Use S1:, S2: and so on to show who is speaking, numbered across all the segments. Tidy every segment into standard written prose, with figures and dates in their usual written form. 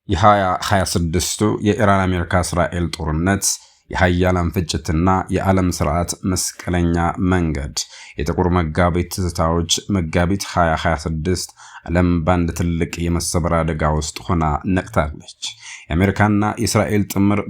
S1: የ2026ቱ የኢራን አሜሪካ እስራኤል ጦርነት የኃያላን ፍጭትና የዓለም ስርዓት መስቀለኛ መንገድ የጥቁር መጋቢት ትዝታዎች መጋቢት 2026 ዓለም ባንድ ትልቅ የመሰበር አደጋ ውስጥ ሆና ነቅታለች። የአሜሪካና የእስራኤል ጥምር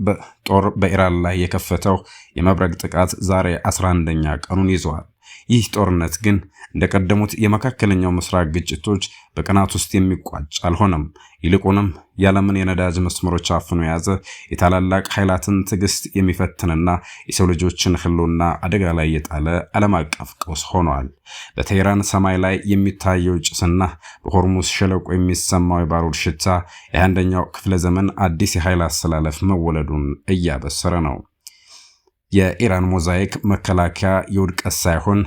S1: ጦር በኢራን ላይ የከፈተው የመብረቅ ጥቃት ዛሬ 11ኛ ቀኑን ይዟል። ይህ ጦርነት ግን እንደቀደሙት የመካከለኛው ምስራቅ ግጭቶች በቀናት ውስጥ የሚቋጭ አልሆነም። ይልቁንም የዓለምን የነዳጅ መስመሮች አፍኖ የያዘ የታላላቅ ኃይላትን ትዕግስት የሚፈትንና የሰው ልጆችን ህልውና አደጋ ላይ የጣለ ዓለም አቀፍ ቀውስ ሆኗል። በቴህራን ሰማይ ላይ የሚታየው ጭስና በሆርሙዝ ሸለቆ የሚሰማው የባሩድ ሽታ የ21ኛው ክፍለ ዘመን አዲስ የኃይል አሰላለፍ መወለዱን እያበሰረ ነው። የኢራን ሞዛይክ መከላከያ የውድቀት ሳይሆን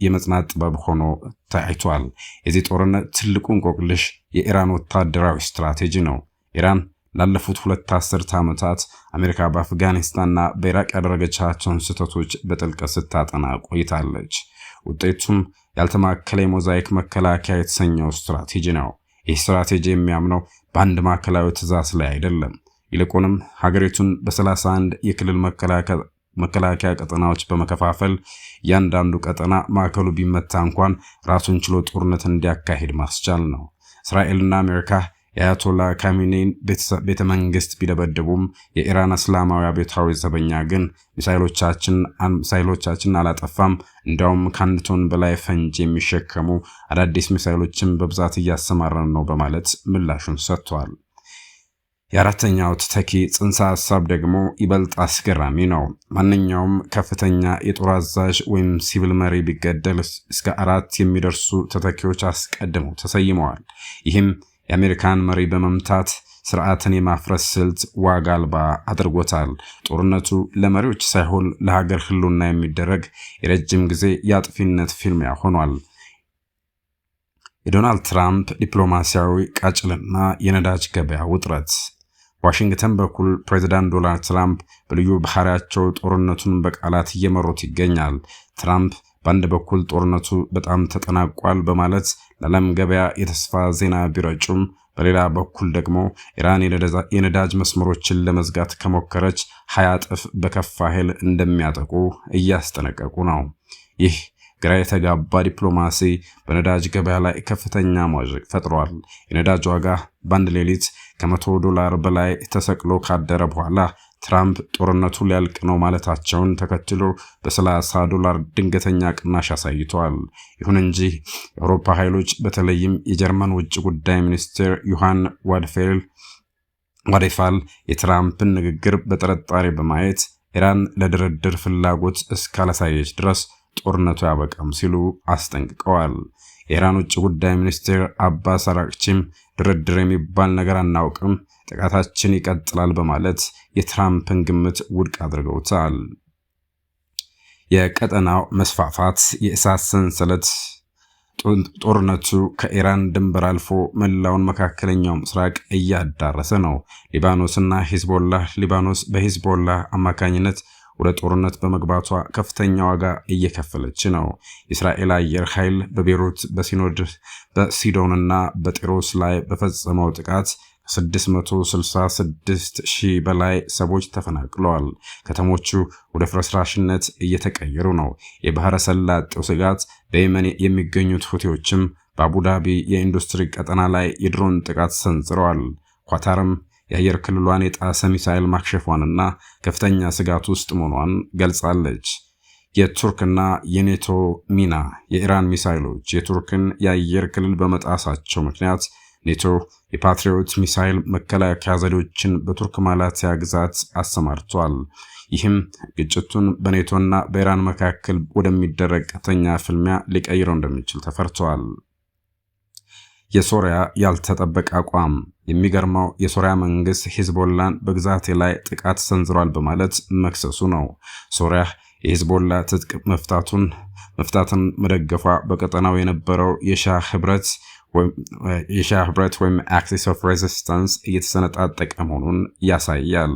S1: የመጽናት ጥበብ ሆኖ ታይቷል። የዚህ ጦርነት ትልቁ እንቆቅልሽ የኢራን ወታደራዊ ስትራቴጂ ነው። ኢራን ላለፉት 2 አስርት ዓመታት አሜሪካ በአፍጋኒስታንና በኢራቅ ያደረገቻቸውን ስህተቶች በጥልቀት ስታጠና ቆይታለች። ውጤቱም ያልተማከለ የሞዛይክ መከላከያ የተሰኘው ስትራቴጂ ነው። ይህ ስትራቴጂ የሚያምነው በአንድ ማዕከላዊ ትዕዛዝ ላይ አይደለም። ይልቁንም ሀገሪቱን በ31 የክልል መከላከያ ቀጠናዎች በመከፋፈል እያንዳንዱ ቀጠና ማዕከሉ ቢመታ እንኳን ራሱን ችሎ ጦርነት እንዲያካሂድ ማስቻል ነው። እስራኤልና አሜሪካ የአያቶላ ካሚኔን ቤተ መንግስት ቢደበድቡም የኢራን እስላማዊ አብዮታዊ ዘበኛ ግን ሚሳይሎቻችን አላጠፋም፣ እንዲያውም ከአንድ ቶን በላይ ፈንጅ የሚሸከሙ አዳዲስ ሚሳይሎችን በብዛት እያሰማራን ነው በማለት ምላሹን ሰጥቷል። የአራተኛው ተተኪ ጽንሰ ሐሳብ ደግሞ ይበልጥ አስገራሚ ነው። ማንኛውም ከፍተኛ የጦር አዛዥ ወይም ሲቪል መሪ ቢገደል እስከ 4 የሚደርሱ ተተኪዎች አስቀድመው ተሰይመዋል። ይህም የአሜሪካን መሪ በመምታት ስርዓትን የማፍረስ ስልት ዋጋ አልባ አድርጎታል። ጦርነቱ ለመሪዎች ሳይሆን ለሀገር ህልውና የሚደረግ የረጅም ጊዜ የአጥፊነት ፊልሚያ ሆኗል። የዶናልድ ትራምፕ ዲፕሎማሲያዊ ቃጭልና የነዳጅ ገበያ ውጥረት። ዋሽንግተን በኩል ፕሬዚዳንት ዶናልድ ትራምፕ በልዩ ባህሪያቸው ጦርነቱን በቃላት እየመሩት ይገኛል። ትራምፕ በአንድ በኩል ጦርነቱ በጣም ተጠናቋል በማለት ለዓለም ገበያ የተስፋ ዜና ቢረጩም፣ በሌላ በኩል ደግሞ ኢራን የነዳጅ መስመሮችን ለመዝጋት ከሞከረች 20 እጥፍ በከፋ ኃይል እንደሚያጠቁ እያስጠነቀቁ ነው። ይህ ግራ የተጋባ ዲፕሎማሲ በነዳጅ ገበያ ላይ ከፍተኛ መዋዠቅ ፈጥሯል። የነዳጅ ዋጋ በአንድ ሌሊት ከ$100 በላይ ተሰቅሎ ካደረ በኋላ ትራምፕ ጦርነቱ ሊያልቅ ነው ማለታቸውን ተከትሎ በ$30 ድንገተኛ ቅናሽ አሳይተዋል። ይሁን እንጂ የአውሮፓ ኃይሎች በተለይም የጀርመን ውጭ ጉዳይ ሚኒስትር ዮሐን ዋዴፋል የትራምፕን ንግግር በጥርጣሬ በማየት ኢራን ለድርድር ፍላጎት እስካላሳየች ድረስ ጦርነቱ ያበቃም ሲሉ አስጠንቅቀዋል። የኢራን ውጭ ጉዳይ ሚኒስትር አባስ አራግቺም ድርድር የሚባል ነገር አናውቅም፣ ጥቃታችን ይቀጥላል በማለት የትራምፕን ግምት ውድቅ አድርገውታል። የቀጠናው መስፋፋት የእሳት ሰንሰለት። ጦርነቱ ከኢራን ድንበር አልፎ መላውን መካከለኛው ምስራቅ እያዳረሰ ነው። ሊባኖስ በሂዝቦላህ አማካኝነት ወደ ጦርነት በመግባቷ ከፍተኛ ዋጋ እየከፈለች ነው። የእስራኤል አየር ኃይል በቤሩት በሲዶንና በጢሮስ ላይ በፈጸመው ጥቃት ከ666,000 በላይ ሰዎች ተፈናቅለዋል። ከተሞቹ ወደ ፍርስራሽነት እየተቀየሩ ነው። የባህረ ሰላጤው ስጋት በየመን የሚገኙት ሁቲዎችም በአቡዳቢ የኢንዱስትሪ ቀጠና ላይ የድሮን ጥቃት ሰንዝረዋል። ኳታርም የአየር ክልሏን የጣሰ ሚሳኤል ማክሸፏንና ከፍተኛ ስጋት ውስጥ መሆኗን ገልጻለች። የቱርክና የኔቶ ሚና። የኢራን ሚሳኤሎች የቱርክን የአየር ክልል በመጣሳቸው ምክንያት ኔቶ የፓትሪዮት ሚሳኤል መከላከያ ዘዴዎችን በቱርክ ማላቲያ ግዛት አሰማርቷል። ይህም ግጭቱን በኔቶና በኢራን መካከል ወደሚደረግ ቀጥተኛ ፍልሚያ ሊቀይረው እንደሚችል ተፈርቷል። የሶሪያ ያልተጠበቀ አቋም። የሚገርመው የሶሪያ መንግስት ሂዝቦላን በግዛቴ ላይ ጥቃት ሰንዝሯል በማለት መክሰሱ ነው። ሶሪያ የሂዝቦላ ትጥቅ መፍታትን መደገፏ በቀጠናው የነበረው የሻህ ህብረት ወይም አክሲስ ኦፍ ሬዚስታንስ እየተሰነጣጠቀ መሆኑን ያሳያል።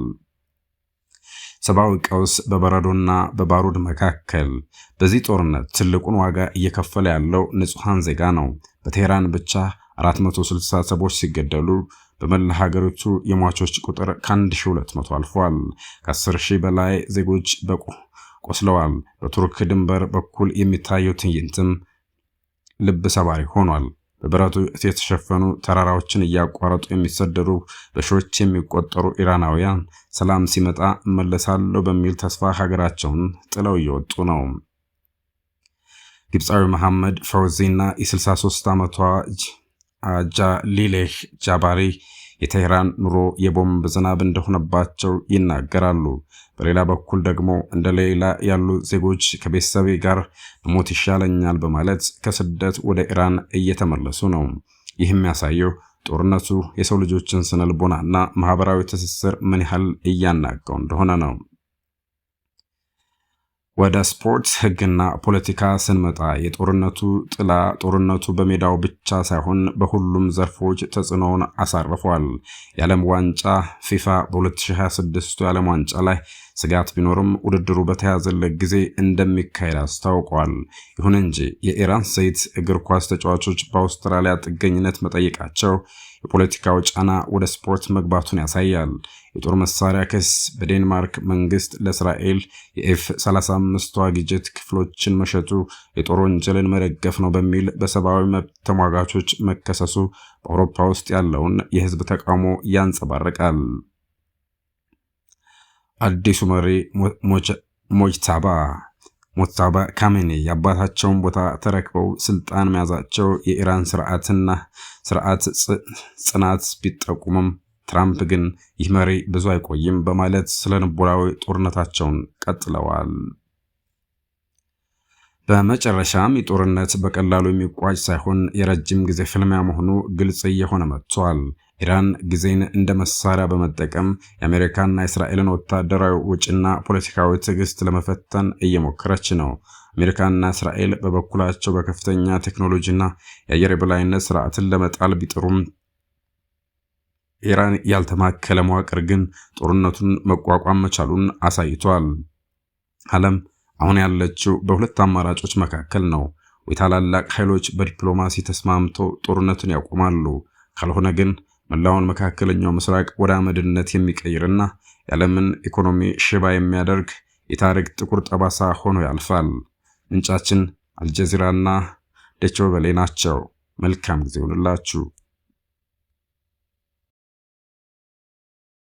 S1: ሰብአዊ ቀውስ በበረዶና በባሩድ መካከል። በዚህ ጦርነት ትልቁን ዋጋ እየከፈለ ያለው ንጹሃን ዜጋ ነው። በቴህራን ብቻ 460 ሰዎች ሲገደሉ በመላ ሀገሪቱ የሟቾች ቁጥር ከ1200 አልፏል። ከ10,000 በላይ ዜጎች ቆስለዋል። በቱርክ ድንበር በኩል የሚታየው ትዕይንትም ልብ ሰባሪ ሆኗል። በብረቱ የተሸፈኑ ተራራዎችን እያቋረጡ የሚሰደዱ በሺዎች የሚቆጠሩ ኢራናውያን ሰላም ሲመጣ እመለሳለሁ በሚል ተስፋ ሀገራቸውን ጥለው እየወጡ ነው። ግብፃዊ መሐመድ ፈውዚና የ63 ዓመቷ ጃሊሌህ ጃባሪ የቴህራን ኑሮ የቦምብ ዝናብ እንደሆነባቸው ይናገራሉ። በሌላ በኩል ደግሞ እንደ ሌላ ያሉ ዜጎች ከቤተሰቤ ጋር ሞት ይሻለኛል በማለት ከስደት ወደ ኢራን እየተመለሱ ነው። ይህ የሚያሳየው ጦርነቱ የሰው ልጆችን ስነልቦናና ማህበራዊ ትስስር ምን ያህል እያናጋው እንደሆነ ነው። ወደ ስፖርት ህግና ፖለቲካ ስንመጣ የጦርነቱ ጥላ ጦርነቱ በሜዳው ብቻ ሳይሆን በሁሉም ዘርፎች ተጽዕኖውን አሳርፏል። የዓለም ዋንጫ ፊፋ በ2026 የዓለም ዋንጫ ላይ ስጋት ቢኖርም ውድድሩ በተያዘለት ጊዜ እንደሚካሄድ አስታውቋል። ይሁን እንጂ የኢራን ሴት እግር ኳስ ተጫዋቾች በአውስትራሊያ ጥገኝነት መጠየቃቸው የፖለቲካው ጫና ወደ ስፖርት መግባቱን ያሳያል። የጦር መሳሪያ ክስ በዴንማርክ መንግስት ለእስራኤል የኤፍ-35 ተዋጊ ጄት ክፍሎችን መሸጡ የጦር ወንጀልን መደገፍ ነው በሚል በሰብአዊ መብት ተሟጋቾች መከሰሱ በአውሮፓ ውስጥ ያለውን የህዝብ ተቃውሞ ያንጸባርቃል። አዲሱ መሪ ሞጅታባ ካሜኒ የአባታቸውን ቦታ ተረክበው ስልጣን መያዛቸው የኢራን ስርዓት ጽናት ቢጠቁምም ትራምፕ ግን ይህ መሪ ብዙ አይቆይም በማለት ስለ ንቦራዊ ጦርነታቸውን ቀጥለዋል። በመጨረሻም የጦርነት በቀላሉ የሚቋጭ ሳይሆን የረጅም ጊዜ ፍልሚያ መሆኑ ግልጽ እየሆነ መጥቷል። ኢራን ጊዜን እንደ መሳሪያ በመጠቀም የአሜሪካና የእስራኤልን ወታደራዊ ውጭና ፖለቲካዊ ትዕግስት ለመፈተን እየሞከረች ነው። አሜሪካና እስራኤል በበኩላቸው በከፍተኛ ቴክኖሎጂና የአየር የበላይነት ስርዓትን ለመጣል ቢጥሩም ኢራን ያልተማከለ መዋቅር ግን ጦርነቱን መቋቋም መቻሉን አሳይቷል። ዓለም አሁን ያለችው በሁለት አማራጮች መካከል ነው። የታላላቅ ኃይሎች በዲፕሎማሲ ተስማምተው ጦርነቱን ያቆማሉ፣ ካልሆነ ግን መላውን መካከለኛው ምስራቅ ወደ አመድነት የሚቀይርና የዓለምን ኢኮኖሚ ሽባ የሚያደርግ የታሪክ ጥቁር ጠባሳ ሆኖ ያልፋል። ምንጫችን አልጀዚራና ዶይቼ ቬለ ናቸው። መልካም ጊዜ ይሁንላችሁ።